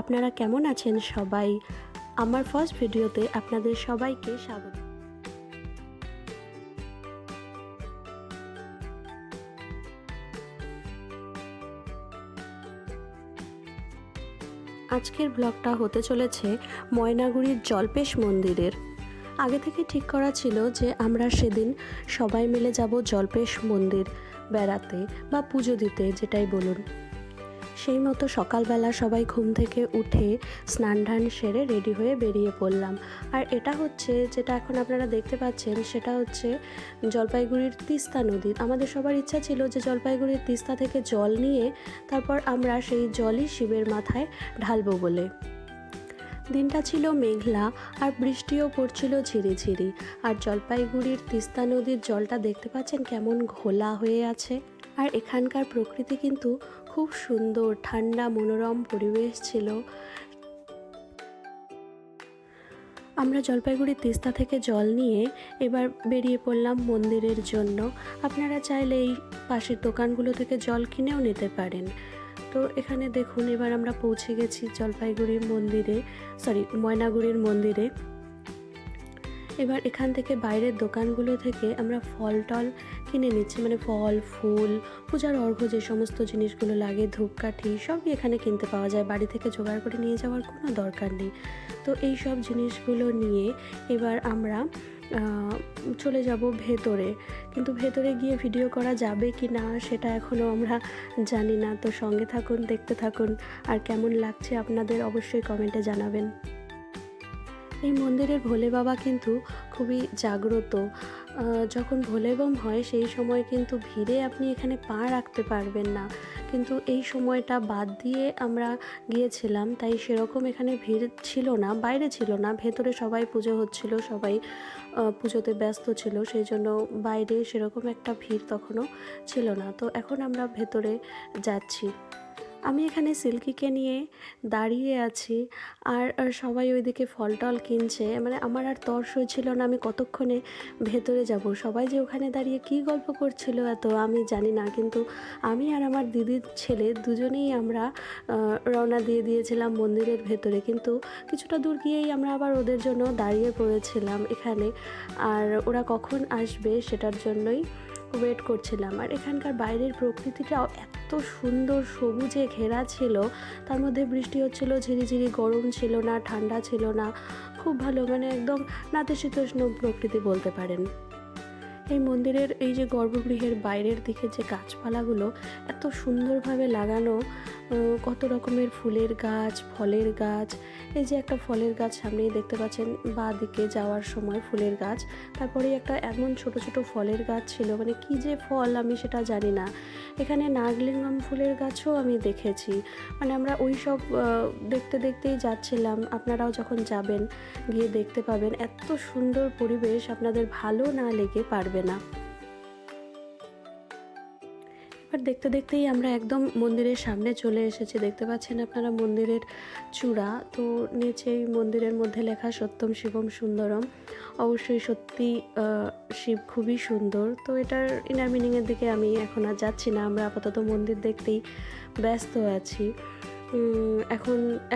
আপনারা কেমন আছেন সবাই? আমার ফার্স্ট ভিডিওতে আপনাদের সবাইকে স্বাগত। আজকের ব্লগটা হতে চলেছে ময়নাগুড়ির জল্পেশ মন্দিরের। আগে থেকে ঠিক করা ছিল যে আমরা সেদিন সবাই মিলে যাব জল্পেশ মন্দির বেড়াতে বা পুজো দিতে, যেটাই বলুন। সেই মতো সকালবেলা সবাই ঘুম থেকে উঠে স্নান ধান সেরে রেডি হয়ে বেরিয়ে পড়লাম। আর এটা হচ্ছে, যেটা এখন আপনারা দেখতে পাচ্ছেন, সেটা হচ্ছে জলপাইগুড়ির তিস্তা নদী। আমাদের সবার ইচ্ছা ছিল যে জলপাইগুড়ির তিস্তা থেকে জল নিয়ে তারপর আমরা সেই জলই শিবের মাথায় ঢালবো বলে। দিনটা ছিল মেঘলা আর বৃষ্টিও পড়ছিল ঝিরিঝিরি। আর জলপাইগুড়ির তিস্তা নদীর জলটা দেখতে পাচ্ছেন কেমন ঘোলা হয়ে আছে। আর এখানকার প্রকৃতি কিন্তু খুব সুন্দর, ঠান্ডা মনোরম পরিবেশ ছিল। আমরা জলপাইগুড়ির তিস্তা থেকে জল নিয়ে এবার বেরিয়ে পড়লাম মন্দিরের জন্য। আপনারা চাইলে এই পাশের দোকানগুলো থেকে জল কিনেও নিতে পারেন। তো এখানে দেখুন, এবার আমরা পৌঁছে গেছি জলপাইগুড়ির মন্দিরে, ময়নাগুড়ির মন্দিরে। এবার এখান থেকে বাইরের দোকানগুলো থেকে আমরা ফল টল কিনে নিচ্ছি, মানে ফল, ফুল, পূজার অর্ঘ্য যে সমস্ত জিনিসগুলো লাগে, ধূপকাঠি, সবই এখানে কিনতে পাওয়া যায়। বাড়ি থেকে জোগাড় করে নিয়ে যাওয়ার কোনো দরকার নেই। তো এই সব জিনিসগুলো নিয়ে এবার আমরা চলে যাব ভেতরে। কিন্তু ভেতরে গিয়ে ভিডিও করা যাবে কি না সেটা এখনও আমরা জানি না। তো সঙ্গে থাকুন, দেখতে থাকুন, আর কেমন লাগছে আপনাদের অবশ্যই কমেন্টে জানাবেন। এই মন্দিরের ভোলে বাবা কিন্তু খুবই জাগ্রত। যখন ভোলেবম হয় সেই সময় কিন্তু ভিড়ে আপনি এখানে পা রাখতে পারবেন না। কিন্তু এই সময়টা বাদ দিয়ে আমরা গিয়েছিলাম, তাই সেরকম এখানে ভিড় ছিল না, বাইরে ছিল না, ভেতরে সবাই পুজো হচ্ছিল, সবাই পুজোতে ব্যস্ত ছিল, সেই জন্য বাইরে সেরকম একটা ভিড় তখনও ছিল না। তো এখন আমরা ভেতরে যাচ্ছি। আমি এখানে সিল্কিকে নিয়ে দাঁড়িয়ে আছি, আর সবাই ওইদিকে ফল টল কিনছে। মানে আমার আর তর্স হয়েছিল না আমি কতক্ষণে ভেতরে যাব। সবাই যে ওখানে দাঁড়িয়ে কী গল্প করছিল এত আমি জানি না, কিন্তু আমি আর আমার দিদির ছেলে দুজনেই আমরা রওনা দিয়ে দিয়েছিলাম মন্দিরের ভেতরে। কিন্তু কিছুটা দূর গিয়েই আমরা আবার ওদের জন্য দাঁড়িয়ে পড়েছিলাম এখানে, আর ওরা কখন আসবে সেটার জন্যই ওয়েট করছিলাম। আর এখানকার বাইরের প্রকৃতিটাও এত সুন্দর, সবুজে ঘেরা ছিল, তার মধ্যে বৃষ্টি হচ্ছিল ঝিরিঝিরি, গরম ছিল না, ঠান্ডা ছিল না, খুব ভালো, মানে একদম নাতিশীতোষ্ণ প্রকৃতি বলতে পারেন। এই মন্দিরের এই যে গর্ভগৃহের বাইরের দিকে যে গাছপালাগুলো এত সুন্দরভাবে লাগানো, কত রকমের ফুলের গাছ, ফলের গাছ। এই যে একটা ফলের গাছ সামনেই দেখতে পাচ্ছেন, বাঁ দিকে যাওয়ার সময় ফুলের গাছ, তারপরে একটা এমন ছোট ছোট ফলের গাছ ছিল, মানে কি যে ফল আমি সেটা জানি না। এখানে নাগলিঙ্গম ফুলের গাছও আমি দেখেছি। মানে আমরা ওই সব দেখতে দেখতেই যাচ্ছিলাম। আপনারাও যখন যাবেন গিয়ে দেখতে পাবেন, এত সুন্দর পরিবেশ, আপনাদের ভালো না লেগে পারবে না। এবার দেখতে দেখতেই আমরা একদম মন্দিরের সামনে চলে এসেছি। দেখতে পাচ্ছেন আপনারা মন্দিরের চূড়া। তো নিচেই মন্দিরের মধ্যে লেখা সত্যম শিবম সুন্দরম। অবশ্যই সত্যি শিব খুবই সুন্দর। তো এটার ইনার মিনিংয়ের দিকে আমি এখন আর যাচ্ছি না, আমরা আপাতত মন্দির দেখতেই ব্যস্ত আছি।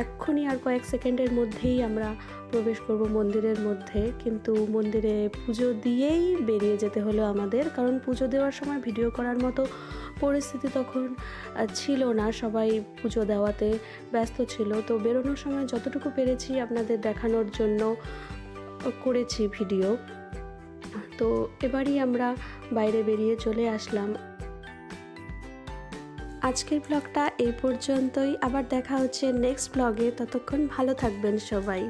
এক্ষুনি আর কয়েক সেকেন্ডের মধ্যেই আমরা প্রবেশ করব মন্দিরের মধ্যে। কিন্তু মন্দিরে পুজো দিয়েই বেরিয়ে যেতে হলো আমাদের, কারণ পুজো দেওয়ার সময় ভিডিও করার মতো পরিস্থিতি তখন ছিল না, সবাই পুজো দেওয়াতে ব্যস্ত ছিল। তো বেরোনোর সময় যতটুকু পেরেছি আপনাদের দেখানোর জন্য করেছি ভিডিও। তো এবারই আমরা বাইরে বেরিয়ে চলে আসলাম। আজকের ব্লগটা এই পর্যন্তই, আবার দেখা হচ্ছে নেক্সট ব্লগে। ততক্ষণ ভালো থাকবেন সবাই।